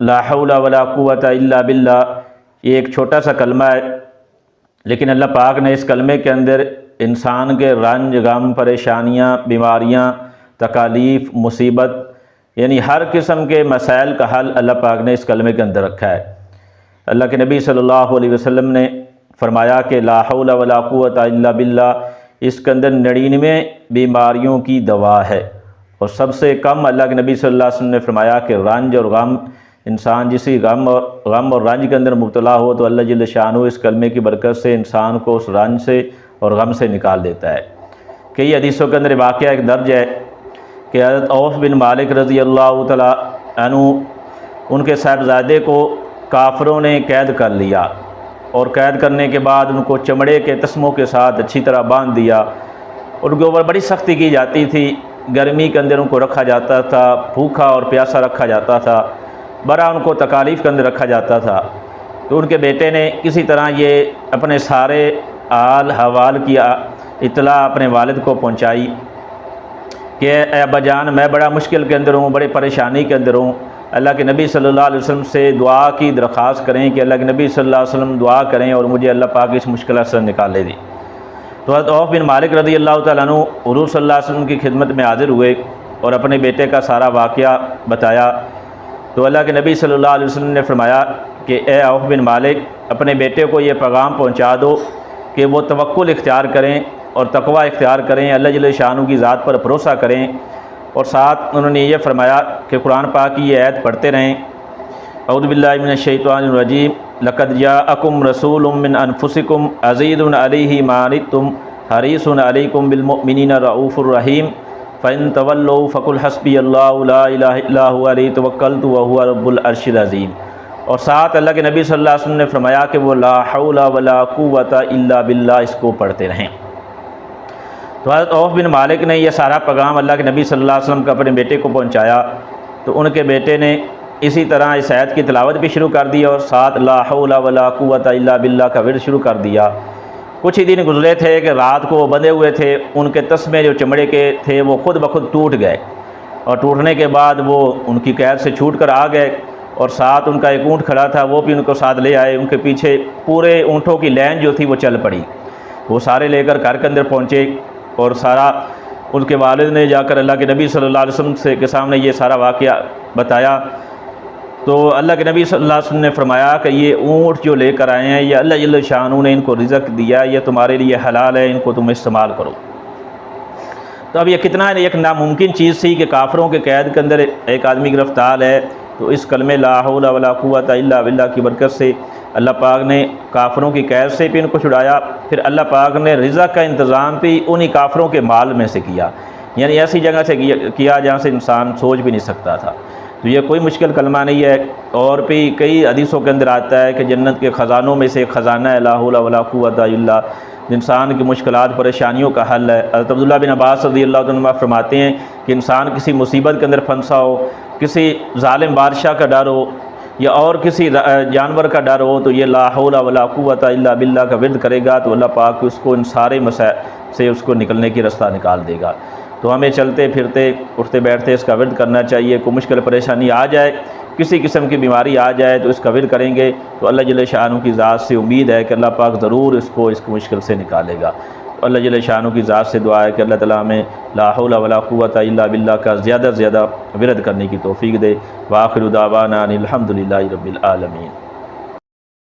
لا حول ولا قوت الا باللہ، یہ ایک چھوٹا سا کلمہ ہے، لیکن اللہ پاک نے اس کلمے کے اندر انسان کے رنج، غم، پریشانیاں، بیماریاں، تکالیف، مصیبت، یعنی ہر قسم کے مسائل کا حل اللہ پاک نے اس کلمے کے اندر رکھا ہے۔ اللہ کے نبی صلی اللہ علیہ وسلم نے فرمایا کہ لا حول ولا قوت الا باللہ، اس کے اندر 99 بیماریوں کی دوا ہے، اور سب سے کم اللہ کے نبی صلی اللہ علیہ وسلم نے فرمایا کہ رنج اور غم، انسان جسی غم اور رنج کے اندر مبتلا ہو تو اللہ جل شانہ اس کلمے کی برکت سے انسان کو اس رنج سے اور غم سے نکال دیتا ہے۔ کئی حدیثوں کے اندر واقعہ ایک درج ہے کہ حضرت عوف بن مالک رضی اللہ تعالیٰ عنہ، ان کے صاحبزادے کو کافروں نے قید کر لیا، اور قید کرنے کے بعد ان کو چمڑے کے تسموں کے ساتھ اچھی طرح باندھ دیا، ان کے اوپر بڑی سختی کی جاتی تھی، گرمی کے اندر ان کو رکھا جاتا تھا، بھوکا اور پیاسا رکھا جاتا تھا، بڑا ان کو تکالیف کے اندر رکھا جاتا تھا۔ تو ان کے بیٹے نے کسی طرح یہ اپنے سارے حال حوال کی اطلاع اپنے والد کو پہنچائی کہ اے ابا جان، میں بڑا مشکل کے اندر ہوں، بڑے پریشانی کے اندر ہوں، اللہ کے نبی صلی اللہ علیہ وسلم سے دعا کی درخواست کریں کہ اللہ کے نبی صلی اللہ علیہ وسلم دعا کریں اور مجھے اللہ پاک اس مشکلات سے نکالے دی۔ تو حضرت عوف بن مالک رضی اللہ تعالیٰ عنہ حضور صلی اللہ علیہ وسلم کی خدمت میں حاضر ہوئے اور اپنے بیٹے کا سارا واقعہ بتایا۔ تو اللہ کے نبی صلی اللہ علیہ وسلم نے فرمایا کہ اے عوف بن مالک، اپنے بیٹے کو یہ پیغام پہنچا دو کہ وہ توکل اختیار کریں اور تقوی اختیار کریں، اللہ جل شانہ کی ذات پر بھروسہ کریں، اور ساتھ انہوں نے یہ فرمایا کہ قرآن پاک کی یہ آیت پڑھتے رہیں، اعوذ باللہ من الشیطان الرجیم، لقد جاءکم رسول من انفسکم عزیز علیہ ما عنتم حریص علیکم بالمؤمنین رؤوف الرحیم فَإِن تَوَلَّوْا فَقُلْ حَسْبِيَ اللَّهُ لَا إِلَٰهَ إِلَّا هُوَ عَلَيْهِ تَوَكَّلْتُ وَهُوَ رَبُّ الْعَرْشِ الْعَظِيمِ۔ اور ساتھ اللہ کے نبی صلی اللہ علیہ وسلم نے فرمایا کہ وہ لا حول ولا قوت الا باللہ اس کو پڑھتے رہیں۔ تو حضرت عوف بن مالک نے یہ سارا پیغام اللہ کے نبی صلی اللہ علیہ وسلم کا اپنے بیٹے کو پہنچایا، تو ان کے بیٹے نے اسی طرح اس آیت کی تلاوت بھی شروع کر دی اور ساتھ لا حول ولا قوت الا باللہ کا ورد شروع کر دیا۔ کچھ ہی دن گزرے تھے کہ رات کو وہ بندھے ہوئے تھے، ان کے تسمے جو چمڑے کے تھے وہ خود بخود ٹوٹ گئے، اور ٹوٹنے کے بعد وہ ان کی قید سے چھوٹ کر آ گئے، اور ساتھ ان کا ایک اونٹ کھڑا تھا وہ بھی ان کو ساتھ لے آئے، ان کے پیچھے پورے اونٹوں کی لین جو تھی وہ چل پڑی، وہ سارے لے کر گھر کے اندر پہنچے، اور سارا ان کے والد نے جا کر اللہ کے نبی صلی اللہ علیہ وسلم کے سامنے یہ سارا واقعہ بتایا۔ تو اللہ کے نبی صلی اللہ علیہ وسلم نے فرمایا کہ یہ اونٹ جو لے کر آئے ہیں یہ اللہ جل شانہ نے ان کو رزق دیا، یہ تمہارے لیے حلال ہے، ان کو تم استعمال کرو۔ تو اب یہ کتنا ایک ناممکن چیز تھی کہ کافروں کے قید کے اندر ایک آدمی گرفتار ہے، تو اس کلمے لا حول ولا قوت الا باللہ کی برکت سے اللہ پاک نے کافروں کی قید سے بھی ان کو چھڑایا، پھر اللہ پاک نے رزق کا انتظام بھی انہی کافروں کے مال میں سے کیا، یعنی ایسی جگہ سے کیا جہاں سے انسان سوچ بھی نہیں سکتا تھا۔ تو یہ کوئی مشکل کلمہ نہیں ہے، اور بھی کئی حدیثوں کے اندر آتا ہے کہ جنت کے خزانوں میں سے ایک خزانہ ہے لا حول ولا قوت الا، انسان کی مشکلات پریشانیوں کا حل ہے۔ حضرت عبداللہ بن عباس رضی اللہ عنہ فرماتے ہیں کہ انسان کسی مصیبت کے اندر پھنسا ہو، کسی ظالم بادشاہ کا ڈر ہو یا اور کسی جانور کا ڈر ہو، تو یہ لا حول ولا قوت الا باللہ کا ورد کرے گا تو اللہ پاک اس کو ان سارے مسائل سے اس کو نکلنے کی رستہ نکال دے گا۔ تو ہمیں چلتے پھرتے اٹھتے بیٹھتے اس کا ورد کرنا چاہیے۔ کوئی مشکل پریشانی آ جائے، کسی قسم کی بیماری آ جائے تو اس کا ورد کریں گے تو اللہ جل شانہ کی ذات سے امید ہے کہ اللہ پاک ضرور اس کو مشکل سے نکالے گا۔ تو اللہ جل شانہ کی ذات سے دعا ہے کہ اللہ تعالیٰ ہمیں لا حول ولا قوت الا باللہ کا زیادہ سے زیادہ ورد کرنے کی توفیق دے۔ وآخر دعوانا ان الحمد للہ رب العالمین۔